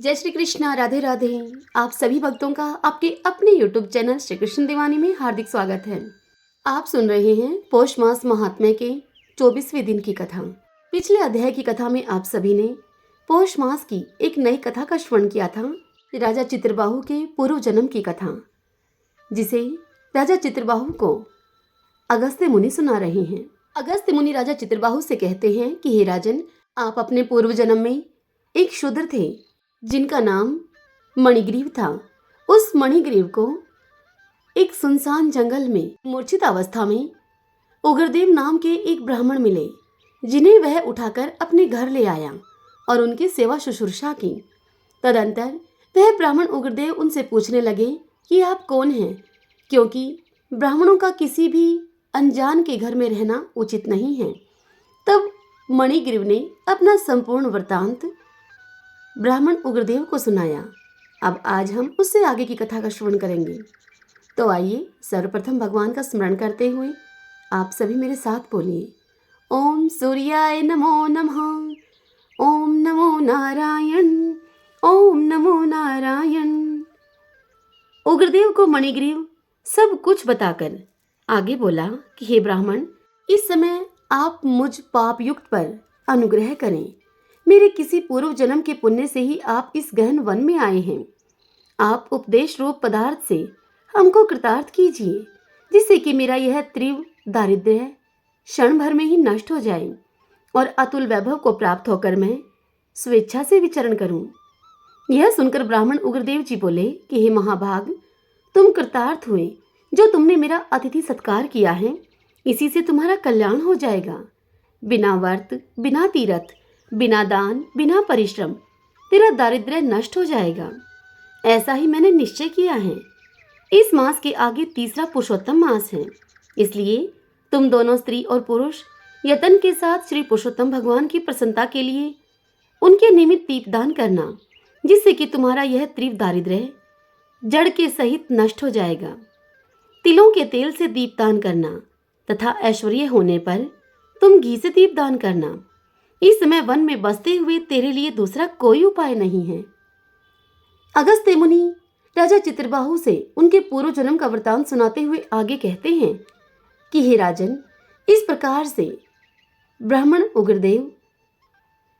जय श्री कृष्णा, राधे राधे। आप सभी भक्तों का आपके अपने YouTube चैनल श्री कृष्ण दीवानी में हार्दिक स्वागत है। आप सुन रहे हैं पौष मास महात्म्य के 24वें दिन की कथा। पिछले अध्याय की कथा में आप सभी ने पौष मास की एक नई कथा का श्रवण किया था, राजा चित्रबाहु के पूर्व जन्म की कथा, जिसे राजा चित्रबाहु को अगस्त्य मुनि सुना रहे हैं। अगस्त्य मुनि राजा चित्रबाहु से कहते हैं कि हे राजन, आप अपने पूर्व जन्म में एक शूद्र थे जिनका नाम मणिग्रीव था। उस मणिग्रीव को एक सुनसान जंगल में मूर्छित अवस्था में उग्रदेव नाम के एक ब्राह्मण मिले, जिन्हें वह उठाकर अपने घर ले आया और उनकी सेवा शुश्रूषा की। तदंतर वह ब्राह्मण उग्रदेव उनसे पूछने लगे कि आप कौन हैं, क्योंकि ब्राह्मणों का किसी भी अनजान के घर में रहना उचित नहीं है। तब मणिग्रीव ने अपना संपूर्ण वृत्तांत ब्राह्मण उग्रदेव को सुनाया। अब आज हम उससे आगे की कथा का श्रवण करेंगे। तो आइए सर्वप्रथम भगवान का स्मरण करते हुए आप सभी मेरे साथ बोलिए, ओम सूर्याय नमो नमः, ओम नमो नारायण, ओम नमो नारायण। उग्रदेव को मणिग्रीव सब कुछ बताकर आगे बोला कि हे ब्राह्मण, इस समय आप मुझ पाप युक्त पर अनुग्रह करें। मेरे किसी पूर्व जन्म के पुण्य से ही आप इस गहन वन में आए हैं। आप उपदेश रूप पदार्थ से हमको कृतार्थ कीजिए, जिससे कि मेरा यह तीव्र दारिद्र्य क्षण भर में ही नष्ट हो जाए और अतुल वैभव को प्राप्त होकर मैं स्वेच्छा से विचरण करूं। यह सुनकर ब्राह्मण उग्रदेव जी बोले कि हे महाभाग, तुम कृतार्थ हुए। जो तुमने मेरा अतिथि सत्कार किया है, इसी से तुम्हारा कल्याण हो जाएगा। बिना व्रत, बिना तीर्थ, बिना दान, बिना परिश्रम तेरा दारिद्र्य नष्ट हो जाएगा। ऐसा ही मैंने निश्चय किया है। इस मास के आगे तीसरा पुरुषोत्तम मास है, इसलिए तुम दोनों स्त्री और पुरुष यतन के साथ श्री पुरुषोत्तम भगवान की प्रसन्नता के लिए उनके निमित्त दीपदान करना, जिससे कि तुम्हारा यह तीव्र दारिद्र्य जड़ के सहित नष्ट हो जाएगा। तिलों के तेल से दीपदान करना तथा ऐश्वर्य होने पर तुम घी से दीपदान करना। इस समय वन में बसते हुए तेरे लिए दूसरा कोई उपाय नहीं है। अगस्त्य मुनि राजा चित्रबाहु से उनके पूर्व जन्म का वृतांत सुनाते हुए आगे कहते हैं कि हे राजन, इस प्रकार से ब्राह्मण उग्रदेव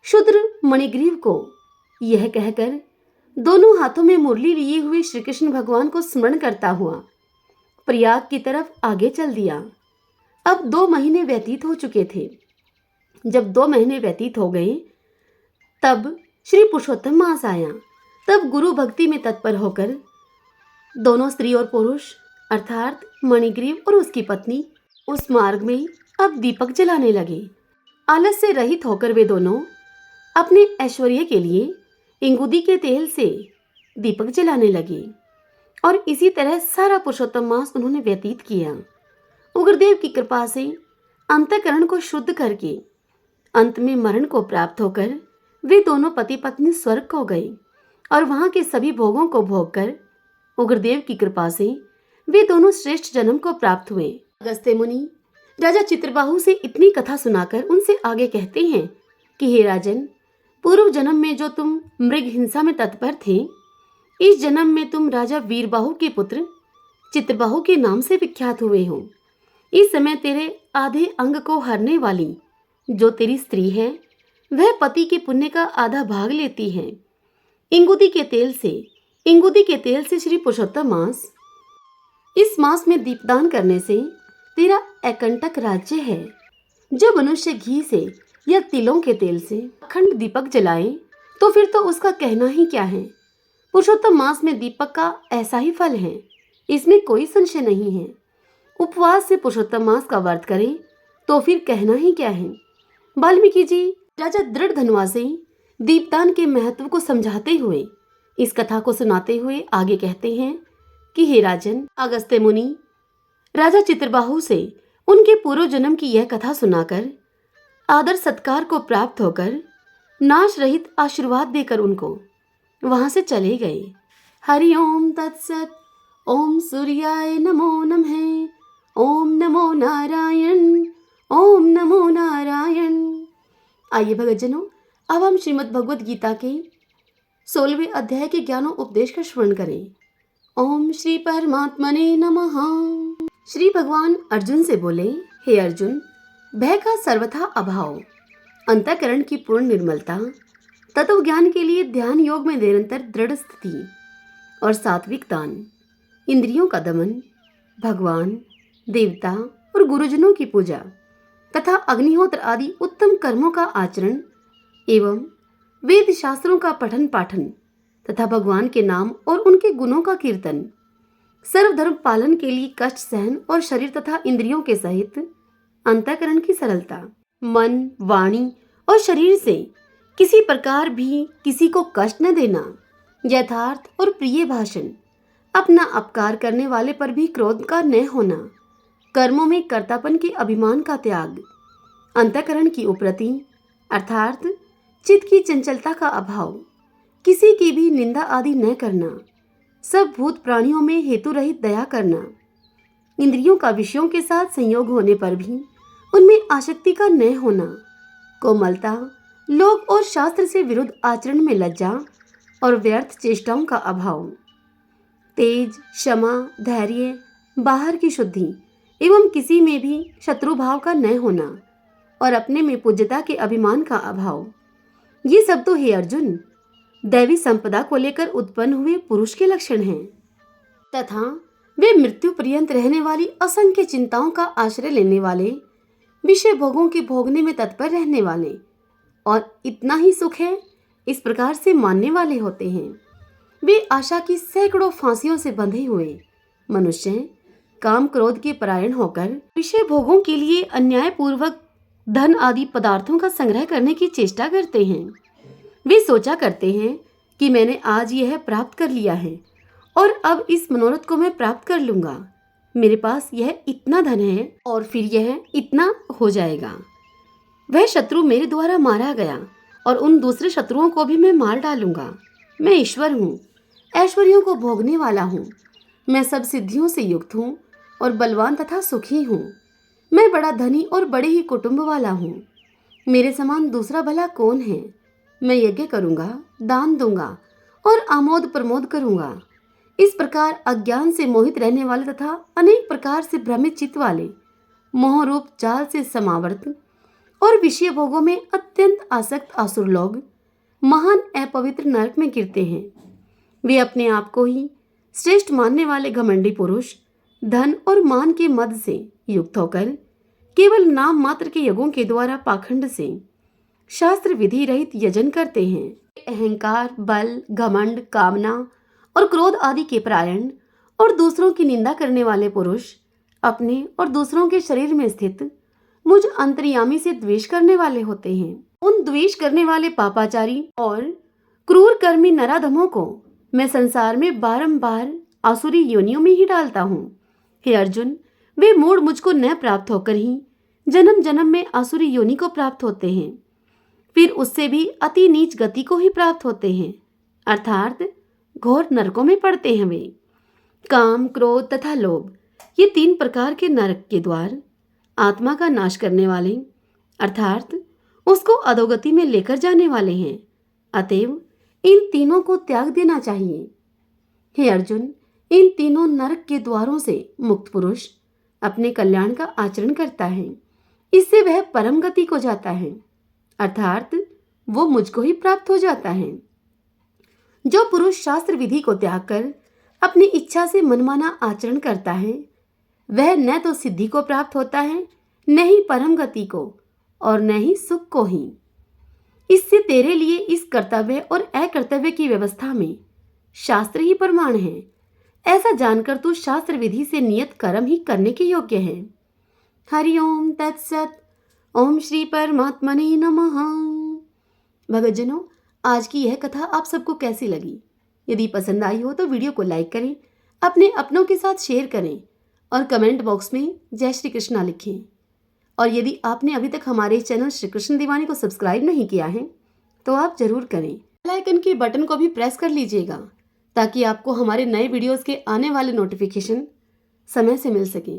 शूद्र मणिग्रीव को यह कहकर दोनों हाथों में मुरली लिए हुए श्री कृष्ण भगवान को स्मरण करता हुआ प्रयाग की तरफ आगे चल दिया। अब 2 महीने व्यतीत हो चुके थे। जब 2 महीने व्यतीत हो गए, तब श्री पुरुषोत्तम मास आया। तब गुरु भक्ति में तत्पर होकर दोनों स्त्री और पुरुष अर्थात मणिग्रीव और उसकी पत्नी उस मार्ग में अब दीपक जलाने लगे। आलस से रहित होकर वे दोनों अपने ऐश्वर्य के लिए इंगुदी के तेल से दीपक जलाने लगे और इसी तरह सारा पुरुषोत्तम मास उन्होंने व्यतीत किया। उग्रदेव की कृपा से अंतःकरण को शुद्ध करके अंत में मरण को प्राप्त होकर वे दोनों पति पत्नी स्वर्ग को गए और वहां के सभी भोगों को भोगकर उग्रदेव की कृपा से वे दोनों श्रेष्ठ जन्म को प्राप्त हुए। अगस्त्य मुनि राजा चित्रबाहु से इतनी कथा सुनाकर उनसे आगे कहते हैं कि हे राजन, पूर्व जन्म में जो तुम मृग हिंसा में तत्पर थे, इस जन्म में तुम राजा वीरबाहु के पुत्र चित्रबाहु के नाम से विख्यात हुए हो। इस समय तेरे आधे अंग को हरने वाली जो तेरी स्त्री है, वह पति के पुण्य का आधा भाग लेती है। इंगुदी के तेल से श्री पुरुषोत्तम मास, इस मास में दीपदान करने से तेरा एकंटक राज्य है। जो मनुष्य घी से या तिलों के तेल से अखंड दीपक जलाए, तो फिर तो उसका कहना ही क्या है। पुरुषोत्तम मास में दीपक का ऐसा ही फल है, इसमें कोई संशय नहीं है। उपवास से पुरुषोत्तम मास का व्रत करें तो फिर कहना ही क्या है। वाल्मीकि जी राजा दृढ़ धनुआ से दीपदान के महत्व को समझाते हुए इस कथा को सुनाते हुए आगे कहते हैं कि हे राजन, अगस्त्य मुनि राजा चित्रबाहु से उनके पूर्व जन्म की यह कथा सुनाकर आदर सत्कार को प्राप्त होकर नाश रहित आशीर्वाद देकर उनको वहां से चले गए। हरि ओम तत्सत। ओम सूर्याय नमो नमः, ओम नमो नारायण, ओम नमो नारायण। आइए भगतजनों, अब हम श्रीमद् भगवद गीता के 16वें अध्याय के ज्ञानों उपदेश का श्रवण करें। ओम श्री परमात्मने नमः। श्री भगवान अर्जुन से बोले, हे अर्जुन, भय का सर्वथा अभाव, अंतःकरण की पूर्ण निर्मलता, तत्व ज्ञान के लिए ध्यान योग में निरंतर दृढ़ स्थिति और सात्विक दान, इंद्रियों का दमन, भगवान, देवता और गुरुजनों की पूजा तथा अग्निहोत्र आदि उत्तम कर्मों का आचरण एवं वेद शास्त्रों का पठन पाठन तथा भगवान के नाम और उनके गुणों का कीर्तन, सर्वधर्म पालन के लिए कष्ट सहन और शरीर तथा इंद्रियों के सहित अंतःकरण की सरलता, मन, वाणी और शरीर से किसी प्रकार भी किसी को कष्ट न देना, यथार्थ और प्रिय भाषण, अपना अपकार करने वाले पर भी क्रोध का न होना, कर्मों में कर्तापन के अभिमान का त्याग, अंतःकरण की उपरति अर्थात चित्त की चंचलता का अभाव, किसी की भी निंदा आदि न करना, सब भूत प्राणियों में हेतु रहित दया करना, इंद्रियों का विषयों के साथ संयोग होने पर भी उनमें आसक्ति का न होना, कोमलता, लोक और शास्त्र से विरुद्ध आचरण में लज्जा और व्यर्थ चेष्टाओं का अभाव, तेज, क्षमा, धैर्य, बाहर की शुद्धि एवं किसी में भी शत्रु भाव का न होना और अपने में पूज्यता के अभिमान का अभाव, ये सब तो हे अर्जुन दैवी संपदा को लेकर उत्पन्न हुए पुरुष के लक्षण हैं तथा वे मृत्यु पर्यंत रहने वाली असंख्य चिंताओं का आश्रय लेने वाले, विषय भोगों के भोगने में तत्पर रहने वाले और इतना ही सुख है इस प्रकार से मानने वाले होते हैं। वे आशा की सैकड़ों फांसियों से बंधे हुए मनुष्य काम क्रोध के परायण होकर विषय भोगों के लिए अन्याय पूर्वक धन आदि पदार्थों का संग्रह करने की चेष्टा करते हैं। वे सोचा करते हैं कि मैंने आज यह प्राप्त कर लिया है और अब इस मनोरथ को मैं प्राप्त कर लूंगा, मेरे पास यह इतना धन है और फिर यह इतना हो जाएगा, वह शत्रु मेरे द्वारा मारा गया और उन दूसरे शत्रुओं को भी मैं मार डालूंगा, मैं ईश्वर हूँ, ऐश्वर्यों को भोगने वाला हूँ, मैं सब सिद्धियों से युक्त हूँ और बलवान तथा सुखी हूँ, मैं बड़ा धनी और बड़े ही कुटुंब वाला हूँ, मेरे समान दूसरा भला कौन है, मैं यज्ञ करूँगा, दान दूंगा और आमोद प्रमोद करूँगा। इस प्रकार अज्ञान से मोहित रहने वाले तथा अनेक प्रकार से भ्रमित चित्त वाले मोह रूप जाल से समावर्त और विषय भोगों में अत्यंत आसक्त आसुर लोग महान अपवित्र नरक में गिरते हैं। वे अपने आप को ही श्रेष्ठ मानने वाले घमंडी पुरुष धन और मान के मद से युक्त होकर केवल नाम मात्र के यज्ञों के द्वारा पाखंड से शास्त्र विधि रहित यजन करते हैं। अहंकार, बल, घमंड, कामना और क्रोध आदि के परायण और दूसरों की निंदा करने वाले पुरुष अपने और दूसरों के शरीर में स्थित मुझ अंतर्यामी से द्वेष करने वाले होते हैं। उन द्वेष करने वाले पापाचारी और क्रूर कर्मी नराधमों को मैं संसार में बारंबार आसुरी योनियों में ही डालता हूँ। हे अर्जुन, वे मूढ़ मुझको न प्राप्त होकर ही जन्म जन्म में आसुरी योनि को प्राप्त होते हैं, फिर उससे भी अति नीच गति को ही प्राप्त होते हैं, अर्थात घोर नरकों में पड़ते हैं। वे काम, क्रोध तथा लोभ, ये 3 प्रकार के नरक के द्वार आत्मा का नाश करने वाले अर्थात उसको अधोगति में लेकर जाने वाले हैं। अतएव इन तीनों को त्याग देना चाहिए। हे अर्जुन, इन तीनों नरक के द्वारों से मुक्त पुरुष अपने कल्याण का आचरण करता है, इससे वह परम गति को जाता है, अर्थात वो मुझको ही प्राप्त हो जाता है। जो पुरुष शास्त्र विधि को त्याग कर अपनी इच्छा से मनमाना आचरण करता है, वह न तो सिद्धि को प्राप्त होता है, न ही परम गति को और न ही सुख को ही। इससे तेरे लिए इस कर्तव्य और अकर्तव्य की व्यवस्था में शास्त्र ही प्रमाण है। ऐसा जानकर तू शास्त्र विधि से नियत कर्म ही करने के योग्य है। हरिओम तत्सत। ओम श्री परमात्मने नमः। भक्तजनों, आज की यह कथा आप सबको कैसी लगी? यदि पसंद आई हो तो वीडियो को लाइक करें, अपने अपनों के साथ शेयर करें और कमेंट बॉक्स में जय श्री कृष्णा लिखें। और यदि आपने अभी तक हमारे चैनल श्री कृष्ण दीवानी को सब्सक्राइब नहीं किया है तो आप जरूर करें। बेल आइकन के बटन को भी प्रेस कर लीजिएगा ताकि आपको हमारे नए वीडियोस के आने वाले नोटिफिकेशन समय से मिल सके।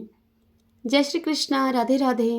जय श्री कृष्णा। राधे राधे।